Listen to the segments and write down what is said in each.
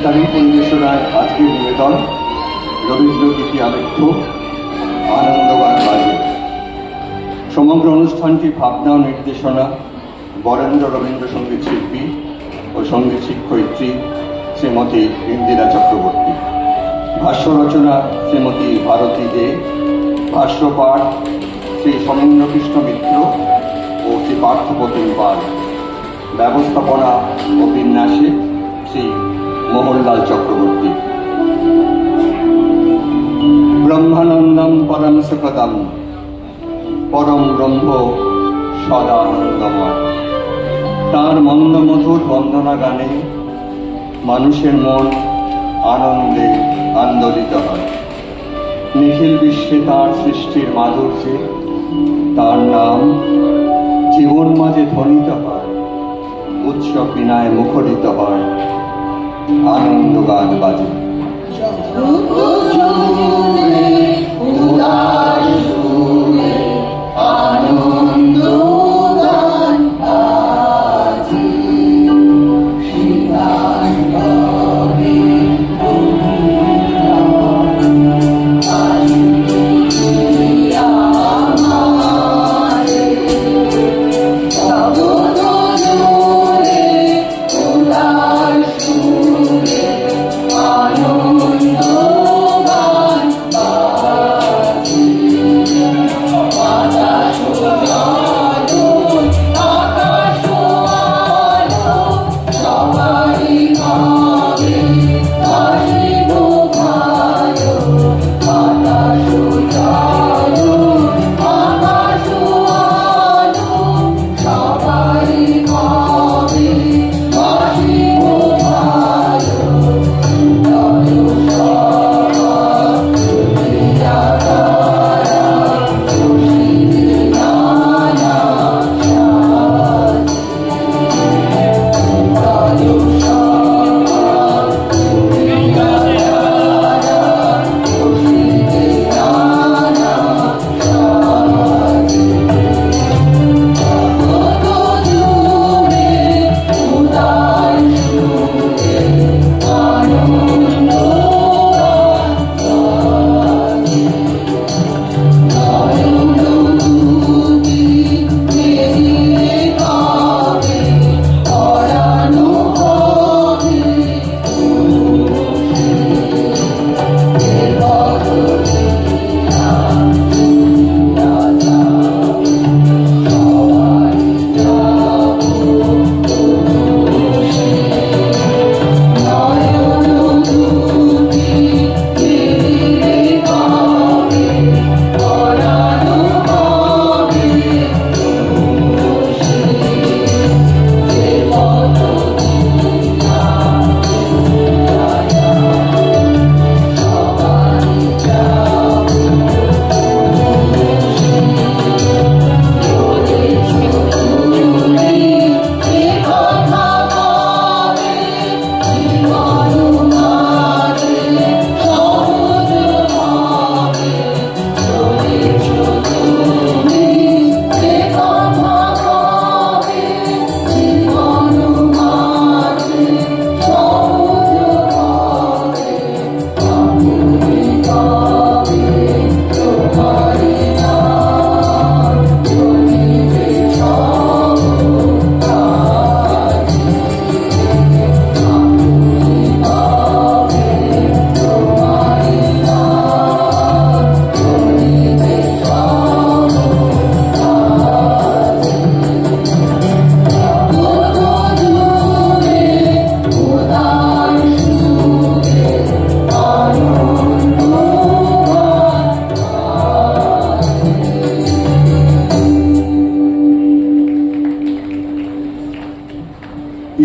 সঙ্গীতকারী পরিবেশনায় আজকের নিবেদন রবীন্দ্রগীতি আবেক্ষ আনন্দগান বাজে। সমগ্র অনুষ্ঠানটি ভাবনা ও নির্দেশনা বরেন্দ্র রবীন্দ্রসঙ্গীত শিল্পী ও সঙ্গীত শিক্ষয়িত্রী শ্রীমতী ইন্দিরা চক্রবর্তী। ভাষ্য রচনা শ্রীমতী ভারতী দে, ভাষ্যপাঠ শ্রী সমীন্দ্রকৃষ্ণ মিত্র ও শ্রী পার্থপ্রতিম পাল, ব্যবস্থাপনা ও বিন্যাসে শ্রী মোহনলাল চক্রবর্তী। ব্রহ্মানন্দম পরম সুখদম পরম ব্রহ্ম সদানন্দময়। তাঁর মন্দমধুর বন্দনা গানে মানুষের মন আনন্দে আন্দোলিত হয়। নিখিল বিশ্বে তাঁর সৃষ্টির মাধুর্যে তাঁর নাম জীবন মাঝে ধ্বনিত হয়, উৎসব বিনায় মুখরিত হয়, আনন্দ গান বাজে।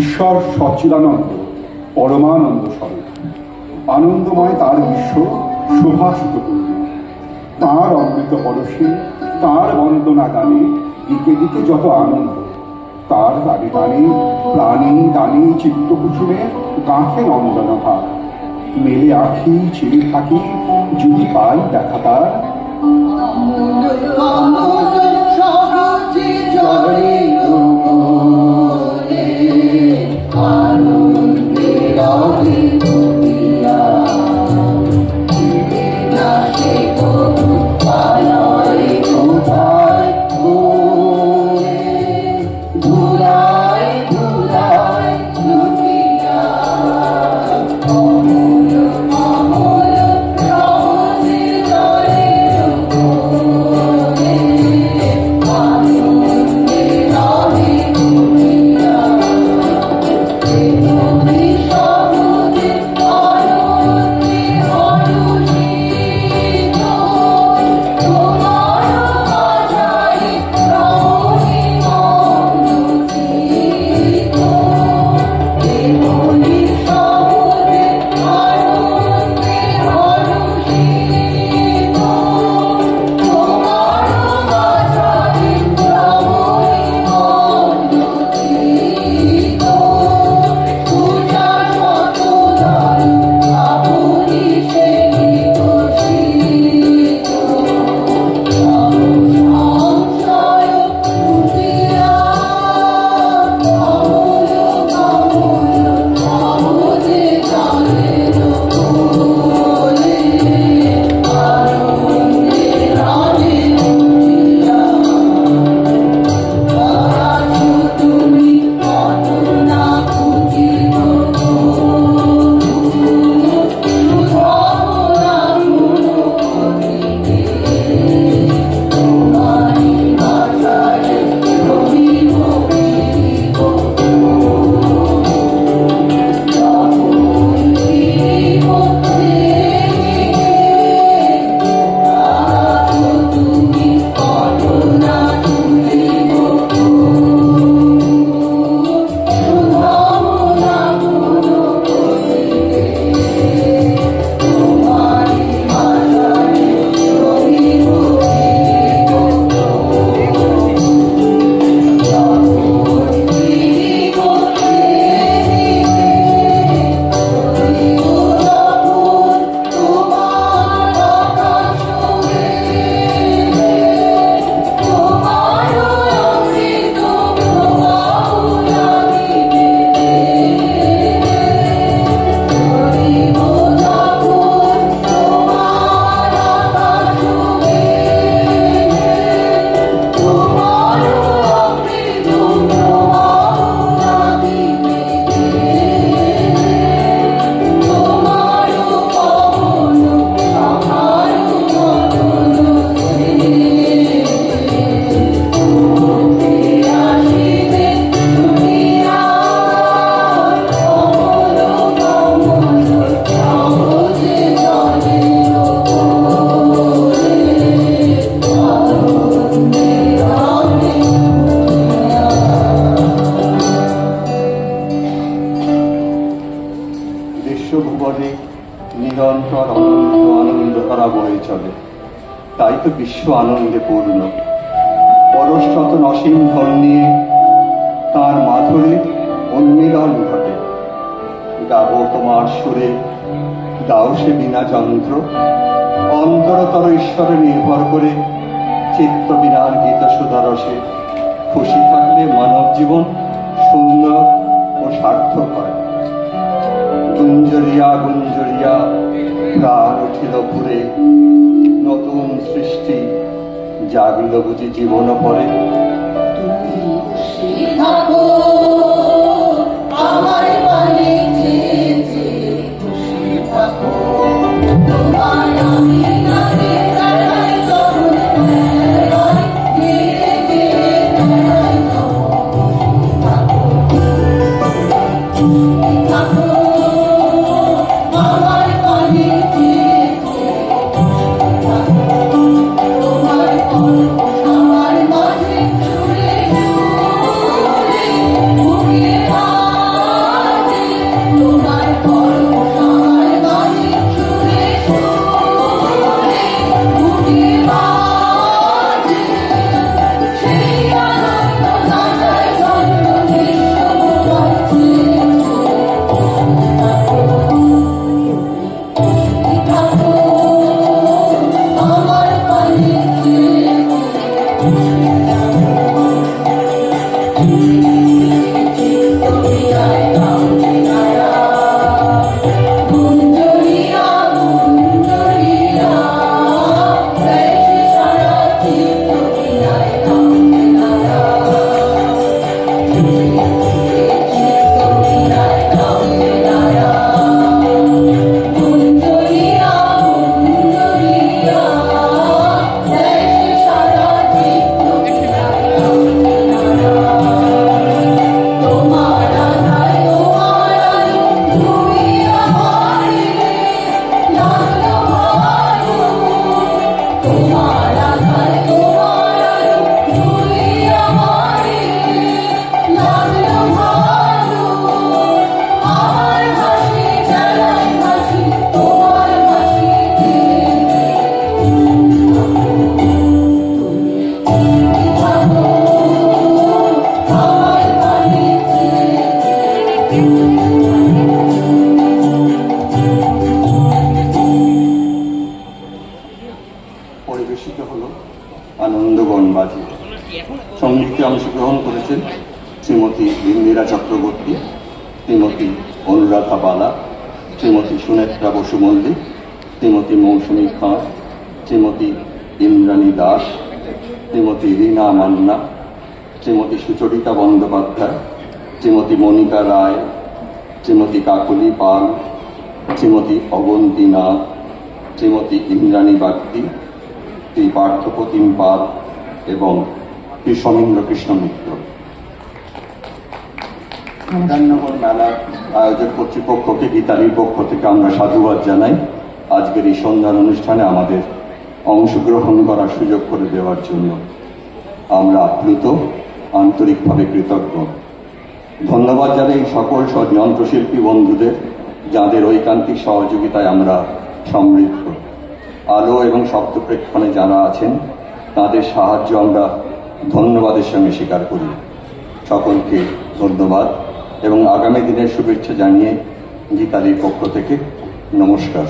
ঈশ্বর সচ্চিদানন্দ পরমানন্দ স্বরূপ, আনন্দময় তার বিশ্ব শোভাসিত করবে। তাঁর অমৃত পরশে তাঁর বন্দনা গানে দিকে দিকে যত আনন্দ, তার গানে গানে প্রাণী গানে চিত্তকুসুমে গাঁথে নন্দন ভার। মেলে আখি ছেড়ে থাকি যদি পাই দেখা তার। আনন্দে বিশ্বভুবনে নিরন্তর অনন্ত আনন্দধারা বয়ে চলে। তাই তো বিশ্ব আনন্দে পূর্ণ। পরশত অসীম ধন নিয়ে তার মাধুরী উন্মিলন ঘটে। গাবো তোমার সুরে, গাও সে বিনা যন্ত্র। অন্তরতর ঈশ্বরে নির্ভর করে চিত্ত বিনার গীত সুধারসে খুশি থাকলে মানব জীবন সুন্দর ও সার্থক হয়। গুঞ্জরিয়া গুঞ্জরিয়া প্রাণ উঠিল পুরে, নতুন সৃষ্টি জাগল বুঝি জীবন পরে। আমার পানে চেয়েছে খুশি থাকো, তোমার আমি নামে তারাই চরণ বেড়াই, গেয়ে গেয়ে বেড়াই খুশি থাকো, খুশি থাকো। আমার পানে চেয়েছে খুশি থাকো, তোমার কল্প আমার মাঝে সুরে সুরে বুকে বাজে, তোমার কল্প আমার মাঝে সুরে সুরে বুকে বাজে। সেই আনন্দ নাচায় জন্য বিশ্বভুবন চেয়েছে খুশি থাকো, খুশি থাকো। আমার পানে চেয়েছে খুশি থাকো, চিত্ত বিনায় গাও যে নারা, গুঞ্জরিয়া গুঞ্জরিয়া, গায় সে সারা চিত্ত বিনায় গাও যে নারা, চিত্ত বিনায় গাও যে নারা, গুঞ্জরিয়া গুঞ্জরিয়া, গায় সে সারা চিত্ত বিনায় গাও যে নারা। তোমার আধায় তোমার আলো তুই আমারে লাগলো ভালো, তোমার আধায় তোমার আলো তুই আমারে লাগলো ভালো। আমার হাসি চালাই হাসি তোমার হাসিতে, তুমি খুশি থাকো, আমার পানে চেয়েছে পরিবেশিত হল আনন্দবন বাজি। সঙ্গীতে অংশগ্রহণ করেছেন শ্রীমতী ইন্দিরা চক্রবর্তী, শ্রীমতী অনুরাধা বালা, শ্রীমতী সুনেত্রা বসু মল্লিক, শ্রীমতী মৌসুমী খাঁ, শ্রীমতী ইন্দ্রাণী দাস, শ্রীমতী রীনা মান্না, শ্রীমতী সুচরিতা বন্দ্যোপাধ্যায়, শ্রীমতী মনিকা রায়, শ্রীমতী কাকলি পাল, শ্রীমতী অবন্তী নাথ, শ্রীমতী ইন্দ্রাণী বাগদি, শ্রী পার্থপ্রতিম পাল এবং শ্রী সমীন্দ্র কৃষ্ণ মিত্র। বিধাননগর মেলার আয়োজক কর্তৃপক্ষকে গীতালির পক্ষ থেকে আমরা সাধুবাদ জানাই আজকের এই সন্ধ্যার অনুষ্ঠানে আমাদের অংশগ্রহণ করার সুযোগ করে দেওয়ার জন্য। আমরা আপ্লুত, আন্তরিকভাবে কৃতজ্ঞ। ধন্যবাদ জানাই সকল যন্ত্রশিল্পী বন্ধুদের, যাদের ঐকান্তিক সহযোগিতায় আমরা সমৃদ্ধ। আলো এবং শব্দ প্রেক্ষণে যারা আছেন তাদের সাহায্য আমরা ধন্যবাদের সঙ্গে স্বীকার করি। সকলকে ধন্যবাদ এবং আগামী দিনের শুভেচ্ছা জানিয়ে গীতালির পক্ষ থেকে নমস্কার।